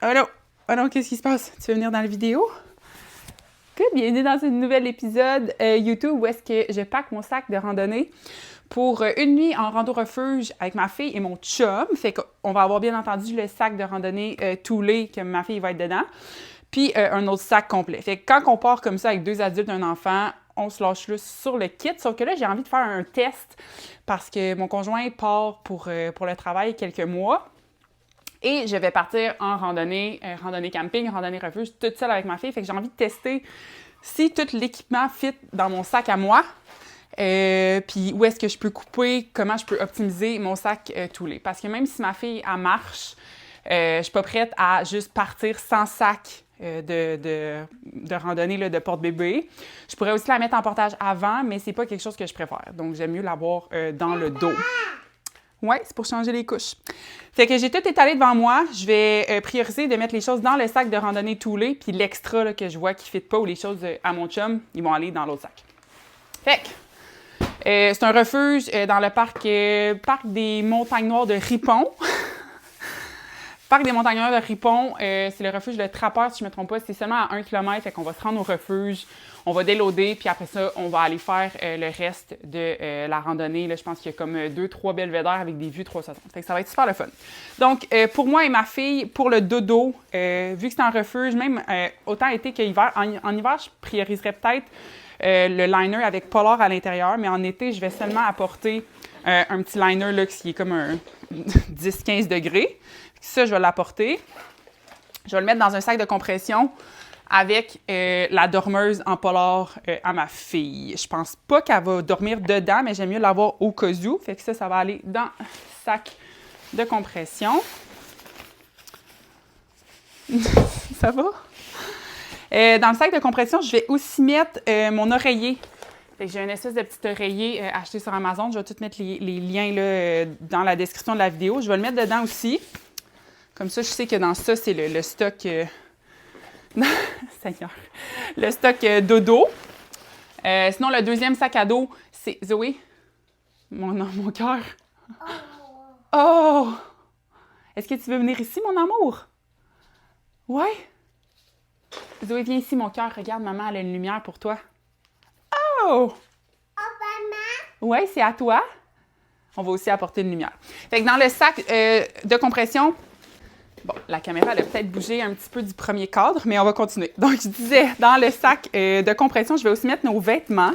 Oh non! Oh non, qu'est-ce qui se passe? Tu veux venir dans la vidéo? Good, bienvenue dans un nouvel épisode YouTube où est-ce que je pack mon sac de randonnée pour une nuit en rando-refuge avec ma fille et mon chum. Fait qu'on va avoir bien entendu le sac de randonnée toulé que ma fille va être dedans, puis un autre sac complet. Fait que quand on part comme ça avec 2 adultes et un enfant, on se lâche là sur le kit. Sauf que là, j'ai envie de faire un test parce que mon conjoint part pour le travail quelques mois. Et je vais partir en randonnée, randonnée camping, randonnée refuge, toute seule avec ma fille. Fait que j'ai envie de tester si tout l'équipement fit dans mon sac à moi. Puis où est-ce que je peux couper, comment je peux optimiser mon sac toulé. Parce que même si ma fille, elle marche, je suis pas prête à juste partir sans sac de randonnée là, de porte-bébé. Je pourrais aussi la mettre en portage avant, mais c'est pas quelque chose que je préfère. Donc, j'aime mieux l'avoir dans le dos. Oui, c'est pour changer les couches. Fait que j'ai tout étalé devant moi. Je vais prioriser de mettre les choses dans le sac de randonnée toulé, puis l'extra là, que je vois qui ne fit pas ou les choses à mon chum, ils vont aller dans l'autre sac. Fait que c'est un refuge dans le parc des Montagnes Noires de Ripon. Parc des Montagnes Noires de Ripon, c'est le refuge de Trappeur, si je ne me trompe pas. C'est seulement à 1 km, fait qu'on va se rendre au refuge, on va déloader, puis après ça, on va aller faire le reste de la randonnée. Là, je pense qu'il y a comme 2-3 belvédères avec des vues 360. Fait que ça va être super le fun. Donc, pour moi et ma fille, pour le dodo, vu que c'est un refuge, même autant été qu'hiver, en hiver, je prioriserais peut-être le liner avec polar à l'intérieur, mais en été, je vais seulement apporter un petit liner là, qui est comme un 10-15 degrés. Ça, je vais l'apporter. Je vais le mettre dans un sac de compression avec la dormeuse en polar à ma fille. Je pense pas qu'elle va dormir dedans, mais j'aime mieux l'avoir au cas où. Fait que ça va aller dans le sac de compression. Ça va? Dans le sac de compression, je vais aussi mettre mon oreiller. Fait que j'ai une espèce de petit oreiller acheté sur Amazon. Je vais tout mettre les liens là, dans la description de la vidéo. Je vais le mettre dedans aussi. Comme ça, je sais que dans ça, c'est le stock... Seigneur! Le stock dodo. Sinon, le deuxième sac à dos, c'est... Zoé? Mon cœur. Oh! Est-ce que tu veux venir ici, mon amour? Ouais? Zoé, viens ici, mon cœur. Regarde, maman, elle a une lumière pour toi. Oh! Ouais, c'est à toi. On va aussi apporter une lumière. Fait que dans le sac de compression... Bon, la caméra, elle a peut-être bougé un petit peu du premier cadre, mais on va continuer. Donc, je disais, dans le sac de compression, je vais aussi mettre nos vêtements.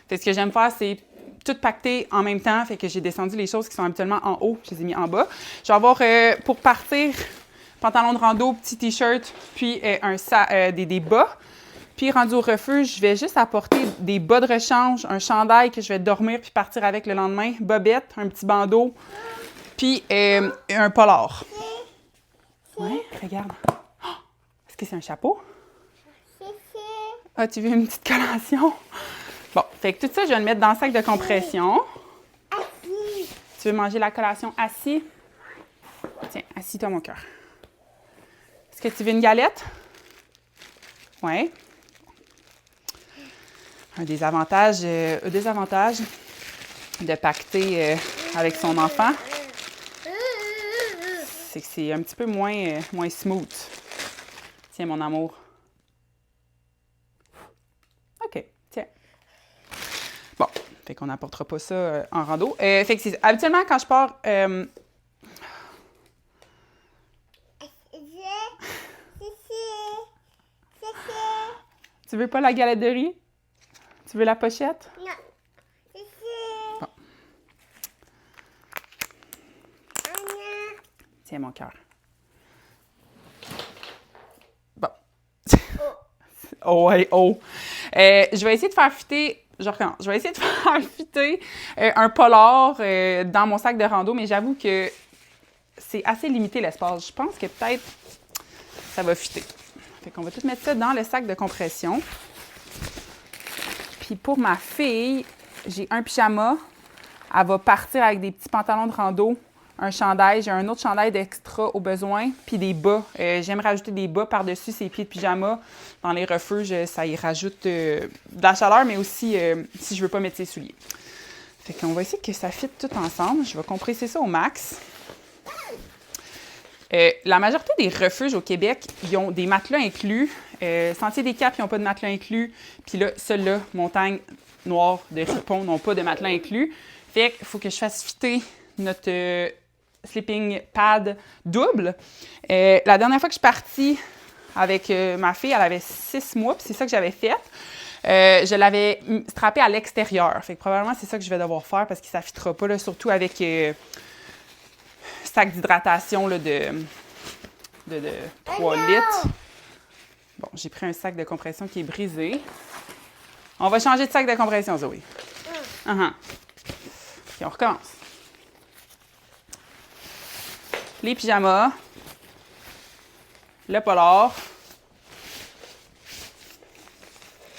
Fait que ce que j'aime faire, c'est tout pacter en même temps. Fait que j'ai descendu les choses qui sont habituellement en haut, je les ai mis en bas. Je vais avoir, pour partir, pantalon de rando, petit T-shirt, puis des bas. Puis, rendu au refuge, je vais juste apporter des bas de rechange, un chandail que je vais dormir puis partir avec le lendemain, bobette, un petit bandeau, puis un polar. Oui, regarde. Oh, est-ce que c'est un chapeau? Ah, tu veux une petite collation? Bon, fait que tout ça, je vais le mettre dans le sac de compression. Tu veux manger la collation assis? Tiens, assis-toi, mon cœur. Est-ce que tu veux une galette? Oui. Un des avantages de pacter avec son enfant, c'est que c'est un petit peu moins smooth. Tiens, mon amour. OK, tiens. Bon, fait qu'on n'apportera pas ça en rando. Fait que c'est habituellement, quand je pars... Tu veux pas la galette de riz? Tu veux la pochette? Non. Bon. Tiens, mon cœur. Bon. Oh, ouais, oh. Je vais essayer de faire fitter... Je recommence. Je vais essayer de faire fitter un polar dans mon sac de rando, mais j'avoue que c'est assez limité l'espace. Je pense que peut-être ça va fitter. Fait qu'on va tout mettre ça dans le sac de compression. Puis pour ma fille, j'ai un pyjama. Elle va partir avec des petits pantalons de rando, un chandail. J'ai un autre chandail d'extra au besoin, puis des bas. J'aime rajouter des bas par-dessus ses pieds de pyjama. Dans les refuges, ça y rajoute de la chaleur, mais aussi si je veux pas mettre ses souliers. Fait qu'on va essayer que ça fitte tout ensemble. Je vais compresser ça au max. La majorité des refuges au Québec, ils ont des matelas inclus. Sentier des Caps, ils n'ont pas de matelas inclus. Puis là, ceux-là, Montagne Noire de Ripon, n'ont pas de matelas inclus. Fait qu'il faut que je fasse fitter notre sleeping pad double. La dernière fois que je suis partie avec ma fille, elle avait 6 mois, puis c'est ça que j'avais fait. Je l'avais strappé à l'extérieur. Fait que probablement, c'est ça que je vais devoir faire parce que ça ne fittera pas, là, surtout avec sac d'hydratation là, de 3 litres. Bon, j'ai pris un sac de compression qui est brisé. On va changer de sac de compression, Zoé. OK, on recommence. Les pyjamas. Le polar.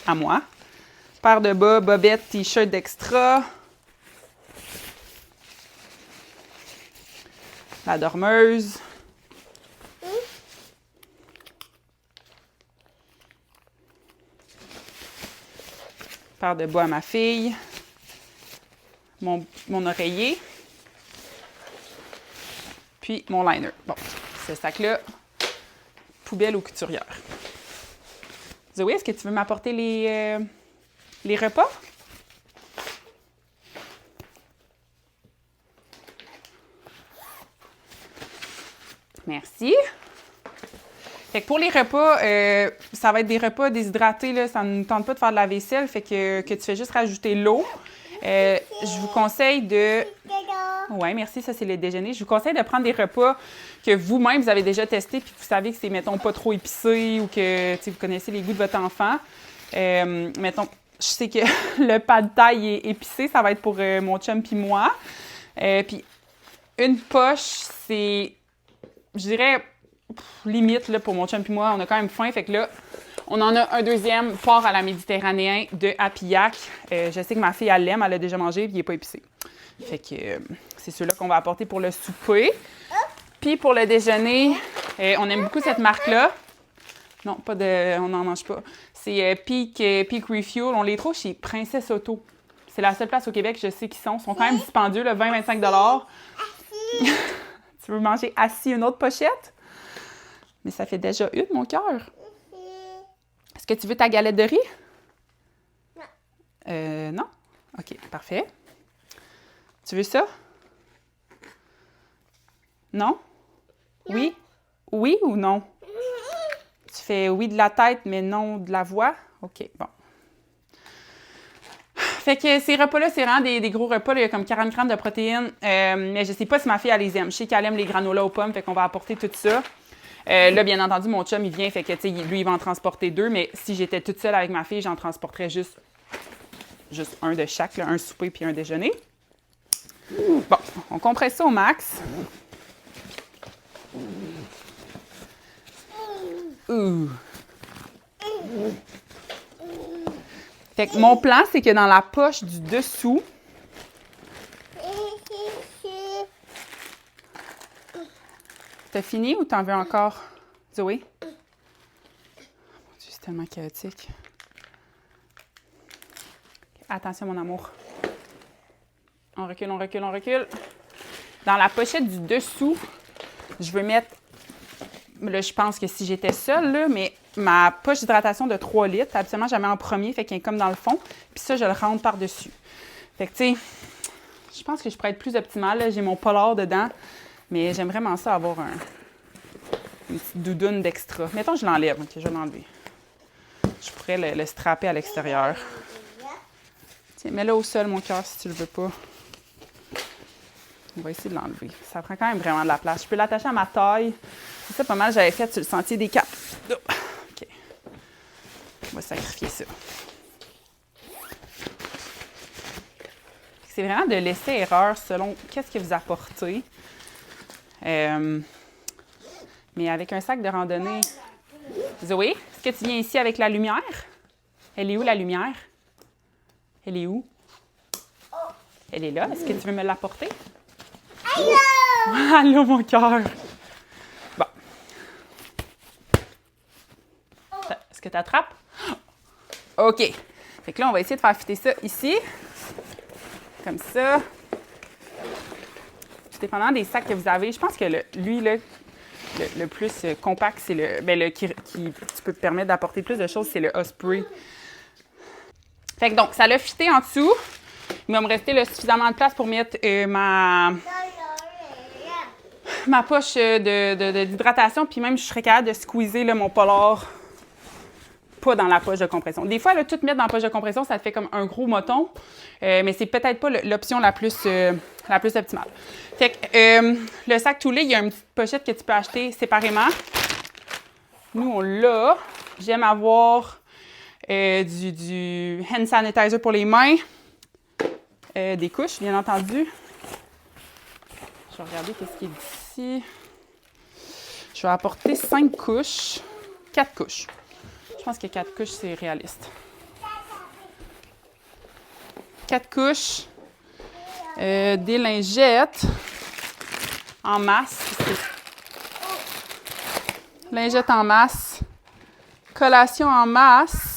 À moi. Paire de bas, bobette, t-shirt d'extra. La dormeuse. Paire de bas à ma fille. Mon oreiller. Puis mon liner. Bon, ce sac-là, poubelle ou couturière. Zoé, est-ce que tu veux m'apporter les repas? Merci. Fait que pour les repas, ça va être des repas déshydratés, là, ça ne nous tente pas de faire de la vaisselle, fait que tu fais juste rajouter l'eau. Je vous conseille de... Oui, merci, ça c'est le déjeuner. Je vous conseille de prendre des repas que vous-même, vous avez déjà testés, puis vous savez que c'est, mettons, pas trop épicé ou que vous connaissez les goûts de votre enfant. Mettons, je sais que le pad thai est épicé, ça va être pour mon chum puis moi. Puis une poche, c'est, je dirais, limite là, pour mon chum puis moi, on a quand même faim, fait que là, on en a un deuxième port à la méditerranéen de Apillac. Je sais que ma fille, elle l'aime, elle l'a déjà mangé, puis il n'est pas épicé. Fait que c'est ceux-là qu'on va apporter pour le souper. Puis pour le déjeuner, on aime beaucoup cette marque-là. Non, pas de, on n'en mange pas. C'est Peak Refuel. On les trouve chez Princesse Auto. C'est la seule place au Québec que je sais qu'ils sont. Ils sont quand même dispendieux, 20-25 $. Tu veux manger assis une autre pochette? Mais ça fait déjà une, mon cœur. Est-ce que tu veux ta galette de riz? Non. Non? OK, parfait. Tu veux ça? Non? Oui? Oui ou non? Tu fais oui de la tête, mais non de la voix? OK, bon. Fait que ces repas-là, c'est vraiment des gros repas. Là. Il y a comme 40 grammes de protéines. Mais je sais pas si ma fille, elle les aime. Je sais qu'elle aime les granolas aux pommes, fait qu'on va apporter tout ça. Là, bien entendu, mon chum, il vient, fait que, tu sais, lui, il va en transporter 2. Mais si j'étais toute seule avec ma fille, j'en transporterais juste un de chaque, là, un souper puis un déjeuner. Bon, on compresse ça au max. Fait que mon plan, c'est que dans la poche du dessous, t'as fini ou t'en veux encore, Zoé? Mon Dieu, c'est tellement chaotique. Attention, mon amour. On recule, on recule, on recule. Dans la pochette du dessous, je veux mettre... Là, je pense que si j'étais seule, là, mais ma poche d'hydratation de 3 litres, absolument, je la mets en premier, fait qu'elle est comme dans le fond. Puis ça, je le rentre par-dessus. Fait que, tu sais, je pense que je pourrais être plus optimale. Là. J'ai mon polar dedans, mais j'aime vraiment ça avoir une petite doudoune d'extra. Mettons, je l'enlève. OK, je vais l'enlever. Je pourrais le strapper à l'extérieur. Tiens, mets-le au sol, mon cœur, si tu le veux pas. On va essayer de l'enlever. Ça prend quand même vraiment de la place. Je peux l'attacher à ma taille. C'est ça, pas mal, j'avais fait sur le sentier des Caps. OK. On va sacrifier ça. C'est vraiment de laisser erreur selon qu'est-ce que vous apportez. Mais avec un sac de randonnée... Zoé, est-ce que tu viens ici avec la lumière? Elle est où, la lumière? Elle est où? Elle est là. Est-ce que tu veux me l'apporter? Allô! Allô, mon cœur! Bon. Est-ce que tu attrapes? OK. Fait que là, on va essayer de faire fitter ça ici. Comme ça. Tout dépendant des sacs que vous avez. Je pense que lui, là, le plus compact, c'est le qui tu peux te permettre d'apporter plus de choses, c'est le Osprey. Fait que donc, ça l'a fité en dessous. Il va me rester là, suffisamment de place pour mettre ma poche d'hydratation. Puis même, je serais capable de squeezer là, mon polar pas dans la poche de compression. Des fois, là, tout mettre dans la poche de compression, ça te fait comme un gros moton. Mais c'est peut-être pas l'option la plus optimale. Fait que le sac Thule, il y a une petite pochette que tu peux acheter séparément. Nous, on l'a. J'aime avoir du hand sanitizer pour les mains. Des couches, bien entendu. Je vais regarder qu'est-ce qui est ici. Je vais apporter 5 couches. 4 couches. Je pense que 4 couches, c'est réaliste. 4 couches. Des lingettes en masse. Lingettes en masse. Collation en masse.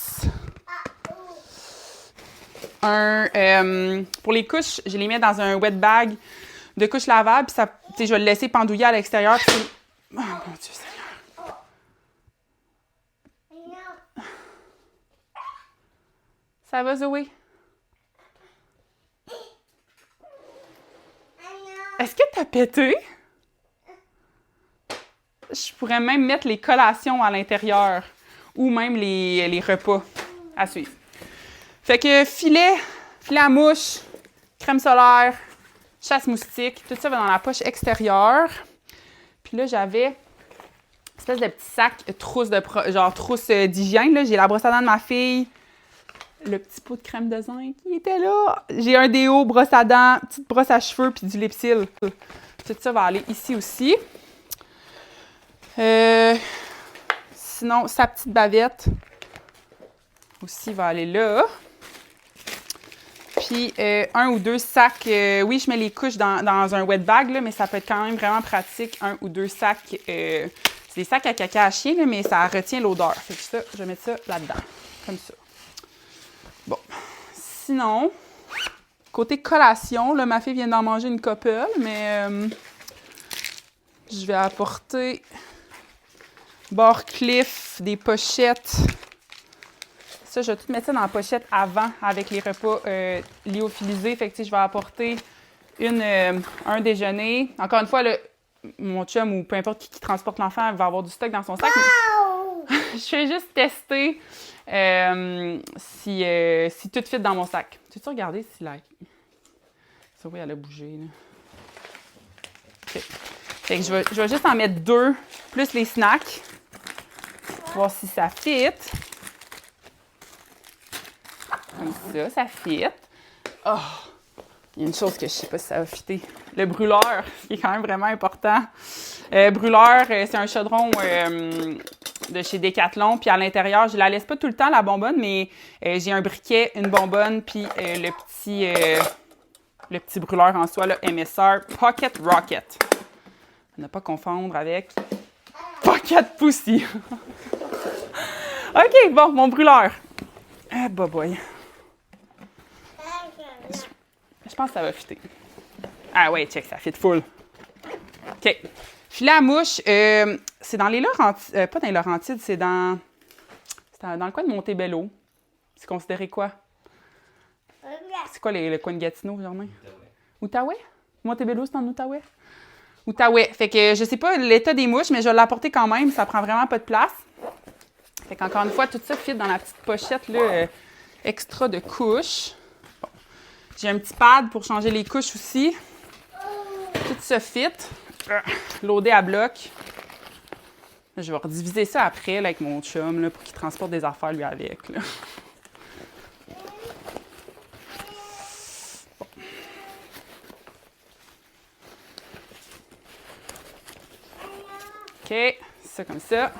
Pour les couches, je les mets dans un wet bag de couches lavables. Puis ça, je vais le laisser pendouiller à l'extérieur. Puis oh mon Dieu Seigneur! Ça va, Zoé? Est-ce que t'as pété? Je pourrais même mettre les collations à l'intérieur ou même les repas à suivre. Fait que filet à mouche, crème solaire, chasse-moustique, tout ça va dans la poche extérieure. Puis là, j'avais une espèce de petit sac trousse d'hygiène. Là. J'ai la brosse à dents de ma fille, le petit pot de crème de zinc qui était là. J'ai un déo, brosse à dents, petite brosse à cheveux, puis du Lipsil. Tout ça va aller ici aussi. Sinon, sa petite bavette aussi va aller là. Puis, 1 ou 2 sacs. Oui, je mets les couches dans un wet bag, là, mais ça peut être quand même vraiment pratique. 1 ou 2 sacs. C'est des sacs à caca à chien, là, mais ça retient l'odeur. Fait que ça, je vais mettre ça là-dedans. Comme ça. Bon. Sinon, côté collation, là, ma fille vient d'en manger une couple, mais je vais apporter Barcliff, des pochettes. Ça, je vais tout mettre ça dans la pochette avant, avec les repas lyophilisés. Fait que, je vais apporter un déjeuner. Encore une fois, mon chum ou peu importe qui transporte l'enfant va avoir du stock dans son sac. Wow! Je vais juste tester si tout fit dans mon sac. Tu veux regarder si la... Ça, oui, elle a bougé. Là. OK. Fait que je vais juste en mettre 2, plus les snacks. Pour voir si ça fit. Comme ça fit. Oh! Il y a une chose que je ne sais pas si ça va fitter. Le brûleur, qui est quand même vraiment important. Brûleur, c'est un chaudron de chez Decathlon. Puis à l'intérieur, je ne la laisse pas tout le temps, la bonbonne, mais j'ai un briquet, une bonbonne, puis le petit brûleur en soi, là, MSR Pocket Rocket. À ne pas confondre avec Pocket Pussy. OK, bon, mon brûleur. Ah, boy. Je pense que ça va fitter. Ah ouais, check, ça fit full. OK. Filet à mouche, c'est dans les Laurentides. Pas dans les Laurentides, c'est dans le coin de Montebello. C'est considéré quoi? C'est quoi le coin de Gatineau, Germain? Outaouais? Montebello, c'est en Outaouais? Outaouais. Fait que je sais pas l'état des mouches, mais je vais l'apporter quand même. Ça prend vraiment pas de place. Fait qu'encore une fois, tout ça fit dans la petite pochette là, extra de couches. Bon. J'ai un petit pad pour changer les couches aussi. Tout ça fit. Loadé à bloc. Là, je vais rediviser ça après là, avec mon chum là, pour qu'il transporte des affaires lui avec. Là. Bon. OK, ça comme ça.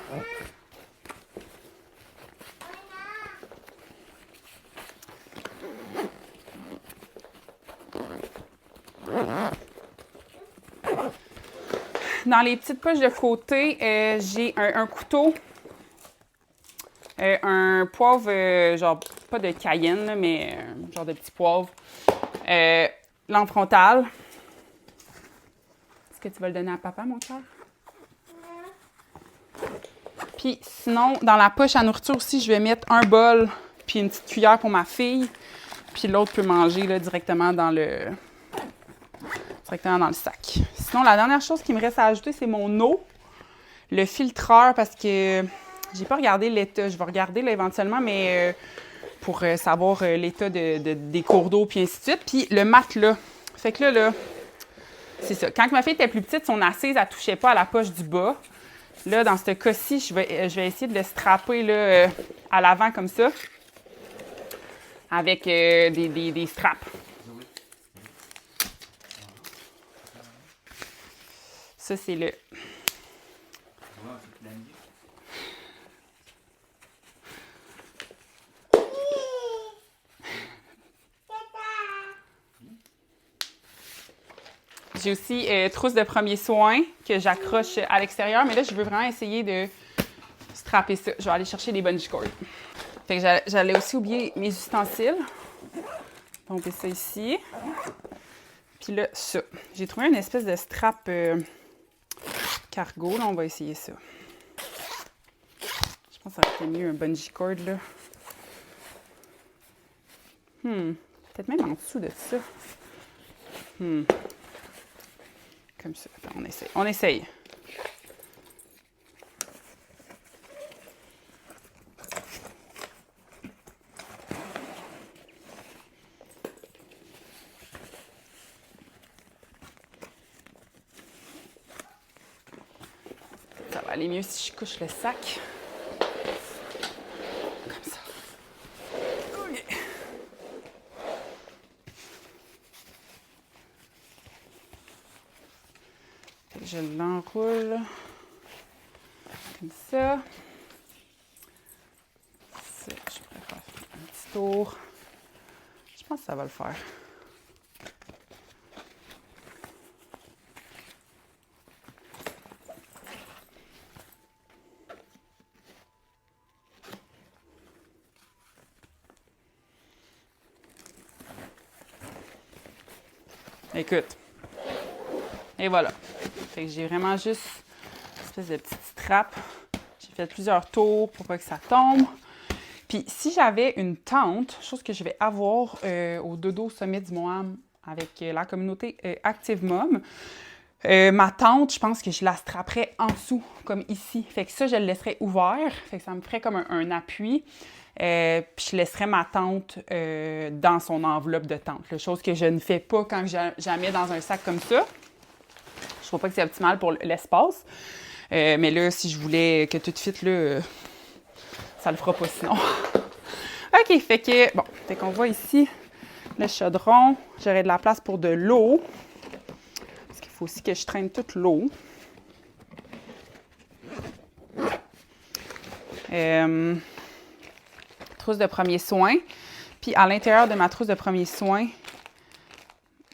Dans les petites poches de côté, j'ai un couteau, un poivre, genre pas de cayenne, là, mais genre de petit poivre, lampe frontale. Est-ce que tu vas le donner à papa, mon cœur? Puis sinon, dans la poche à nourriture aussi, je vais mettre un bol puis une petite cuillère pour ma fille. Puis l'autre peut manger là, directement dans le sac. Sinon, la dernière chose qui me reste à ajouter, c'est mon eau. Le filtreur, parce que j'ai pas regardé l'état. Je vais regarder là, éventuellement, mais pour savoir l'état des cours d'eau, puis ainsi de suite. Puis le matelas. Fait que là, c'est ça. Quand ma fille était plus petite, son assise, elle touchait pas à la poche du bas. Là, dans ce cas-ci, je vais essayer de le strapper là, à l'avant comme ça, avec des straps. Ça, c'est le... J'ai aussi trousse de premiers soins que j'accroche à l'extérieur, mais là, je veux vraiment essayer de strapper ça. Je vais aller chercher des bungee cords. Fait que j'allais aussi oublier mes ustensiles. Donc, ça ici. Puis là, ça. J'ai trouvé une espèce de strap cargo. Là, on va essayer ça. Je pense que ça aurait été mieux un bungee cord, là. Peut-être même en dessous de ça. Comme ça. Attends, on essaye. On essaye. Ça va aller mieux si je couche le sac. Comme ça. OK. Je l'enroule comme ça. Ça, je pourrais faire un petit tour. Je pense que ça va le faire. Écoute. Et voilà. Fait que j'ai vraiment juste une espèce de petite strap. J'ai fait plusieurs tours pour pas que ça tombe. Puis si j'avais une tente, chose que je vais avoir au Dodo Sommet du Moham avec la communauté Active Mom, ma tente, je pense que je la strapperais en dessous, comme ici. Fait que ça, je le laisserais ouvert. Fait que ça me ferait comme un appui. Puis je laisserais ma tente dans son enveloppe de tente. Là, chose que je ne fais pas quand je la mets dans un sac comme ça. Je trouve pas que c'est optimal pour l'espace. Mais là, si je voulais que tout fit, là, ça le fera pas sinon. OK, fait qu'on voit ici le chaudron. J'aurai de la place pour de l'eau. Parce qu'il faut aussi que je traîne toute l'eau. Trousse de premiers soins. Puis à l'intérieur de ma trousse de premiers soins...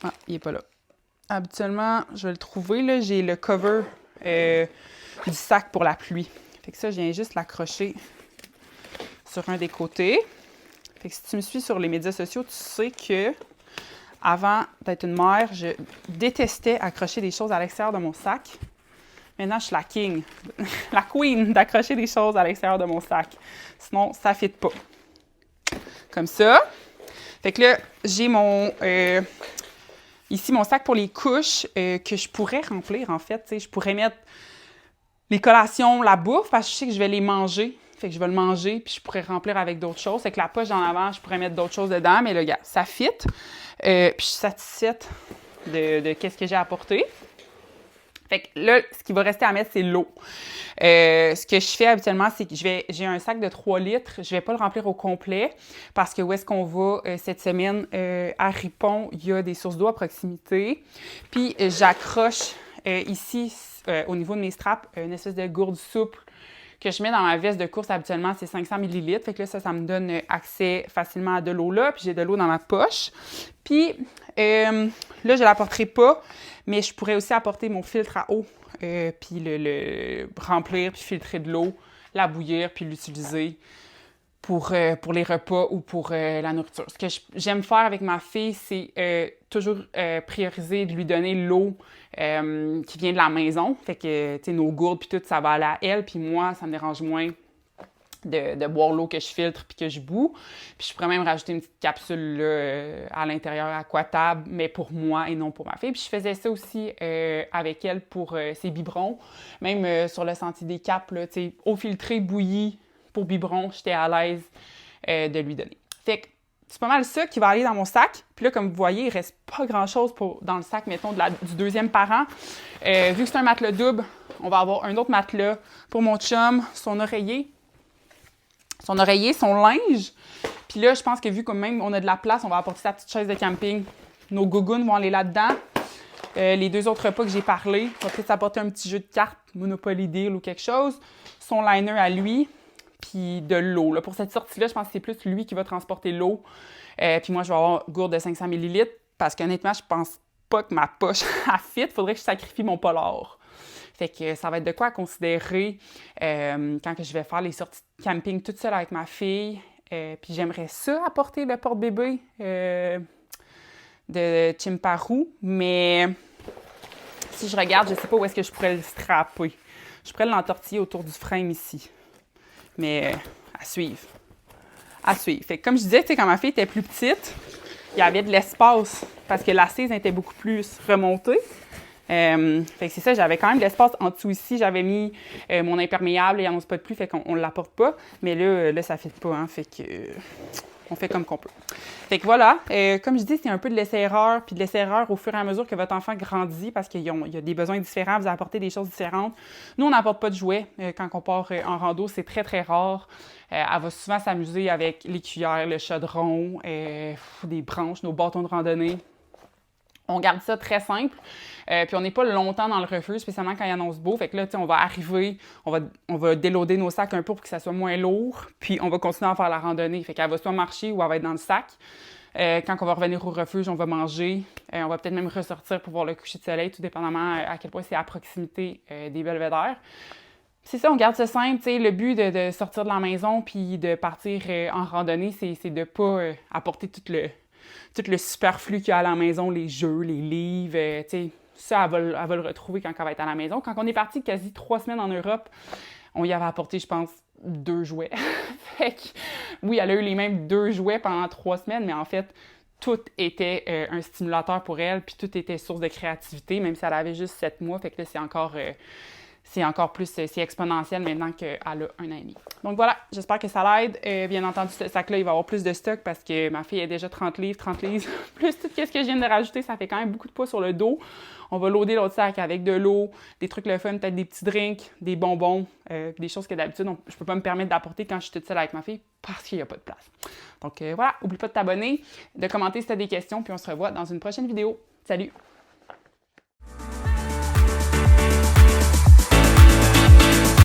Ah, il n'est pas là. Habituellement, je vais le trouver, là. J'ai le cover du sac pour la pluie. Fait que ça, je viens juste l'accrocher sur un des côtés. Fait que si tu me suis sur les médias sociaux, tu sais que avant d'être une mère, je détestais accrocher des choses à l'extérieur de mon sac. Maintenant, je suis la king, la queen d'accrocher des choses à l'extérieur de mon sac. Sinon, ça ne fit pas. Comme ça. Fait que là, j'ai ici mon sac pour les couches que je pourrais remplir, en fait. T'sais, je pourrais mettre les collations, la bouffe, parce que je sais que je vais les manger. Fait que je vais le manger, puis je pourrais remplir avec d'autres choses. Fait que la poche en avant, je pourrais mettre d'autres choses dedans. Mais là, regarde, ça fit. Puis je suis satisfaite de qu'est-ce que j'ai apporté. Fait que là, ce qui va rester à mettre, c'est l'eau. Ce que je fais habituellement, c'est que j'ai un sac de 3 litres. Je ne vais pas le remplir au complet parce que où est-ce qu'on va cette semaine à Ripon, il y a des sources d'eau à proximité. Puis j'accroche ici, au niveau de mes straps, une espèce de gourde souple que je mets dans ma veste de course. Habituellement, c'est 500 ml. Fait que là, ça me donne accès facilement à de l'eau là. Puis j'ai de l'eau dans ma poche. Puis là, je ne l'apporterai pas, mais je pourrais aussi apporter mon filtre à eau. Puis le remplir, puis filtrer de l'eau, la bouillir, puis l'utiliser pour les repas ou pour la nourriture. Ce que j'aime faire avec ma fille, c'est toujours prioriser de lui donner l'eau qui vient de la maison. Fait que, tu sais, nos gourdes puis tout, ça va aller à elle. Puis moi, ça me dérange moins de boire l'eau que je filtre puis que je bois. Puis je pourrais même rajouter une petite capsule là, à l'intérieur aquatable, mais pour moi et non pour ma fille. Puis je faisais ça aussi avec elle pour ses biberons. Même sur le Sentier des Caps, là, tu sais, eau filtrée, bouillie pour biberon, j'étais à l'aise de lui donner. Fait que c'est pas mal ça qui va aller dans mon sac. Puis là, comme vous voyez, il reste pas grand-chose dans le sac, mettons, du deuxième parent. Vu que c'est un matelas double, on va avoir un autre matelas pour mon chum, son oreiller, son linge. Puis là, je pense que vu que même on a de la place, on va apporter sa petite chaise de camping. Nos gougounes vont aller là-dedans. Les 2 autres repas que j'ai parlé, on va peut-être apporter un petit jeu de cartes, Monopoly Deal ou quelque chose. Son liner à lui, puis de l'eau. Là, pour cette sortie-là, je pense que c'est plus lui qui va transporter l'eau. Puis moi, je vais avoir une gourde de 500 ml parce qu'honnêtement, je pense pas que ma poche a fit. Il faudrait que je sacrifie mon polar. Fait que ça va être de quoi à considérer quand que je vais faire les sorties de camping toute seule avec ma fille. Puis j'aimerais ça apporter le porte-bébé de Chimparu, mais si je regarde, je sais pas où est-ce que je pourrais le strapper. Je pourrais l'entortiller autour du frame ici. Mais à suivre. À suivre. Fait que comme je disais, tu sais, quand ma fille était plus petite, il y avait de l'espace parce que l'assise était beaucoup plus remontée. Fait que c'est ça, j'avais quand même de l'espace en dessous ici. J'avais mis mon imperméable, il n'y en a pas de plus, fait qu'on ne l'apporte pas. Mais là ça ne fit pas, hein, fait que on fait comme qu'on peut. Fait que voilà, comme je dis, c'est un peu de l'essai-erreur, puis de l'essai-erreur au fur et à mesure que votre enfant grandit, parce qu'il y a des besoins différents, vous apportez des choses différentes. Nous, on n'apporte pas de jouets quand on part en rando, c'est très, très rare. Elle va souvent s'amuser avec les cuillères, le chaudron, des branches, nos bâtons de randonnée. On garde ça très simple. Puis on n'est pas longtemps dans le refuge, spécialement quand il annonce beau. Fait que là, tu sais, on va arriver, on va déloader nos sacs un peu pour que ça soit moins lourd. Puis on va continuer à faire la randonnée. Fait qu'elle va soit marcher ou elle va être dans le sac. Quand on va revenir au refuge, on va manger. On va peut-être même ressortir pour voir le coucher de soleil, tout dépendamment à quel point c'est à proximité des belvédères. C'est ça, on garde ça simple. T'sais, le but de sortir de la maison puis de partir en randonnée, c'est de ne pas apporter tout le superflu qu'il y a à la maison, les jeux, les livres, tu sais, ça, elle va le retrouver quand elle va être à la maison. Quand on est parti quasi 3 semaines en Europe, on y avait apporté, je pense, 2 jouets. Fait que, oui, elle a eu les mêmes 2 jouets pendant 3 semaines, mais en fait, tout était un stimulateur pour elle, puis tout était source de créativité, même si elle avait juste 7 mois. Fait que là, c'est encore plus, c'est exponentiel maintenant qu'elle a 1 an et demi. Donc voilà, j'espère que ça l'aide. Bien entendu, ce sac-là, il va avoir plus de stock parce que ma fille est déjà 30 livres, plus tout ce que je viens de rajouter, ça fait quand même beaucoup de poids sur le dos. On va loader l'autre sac avec de l'eau, des trucs le fun, peut-être des petits drinks, des bonbons, des choses que d'habitude, je peux pas me permettre d'apporter quand je suis toute seule avec ma fille parce qu'il n'y a pas de place. Donc voilà, n'oublie pas de t'abonner, de commenter si tu as des questions, puis on se revoit dans une prochaine vidéo. Salut!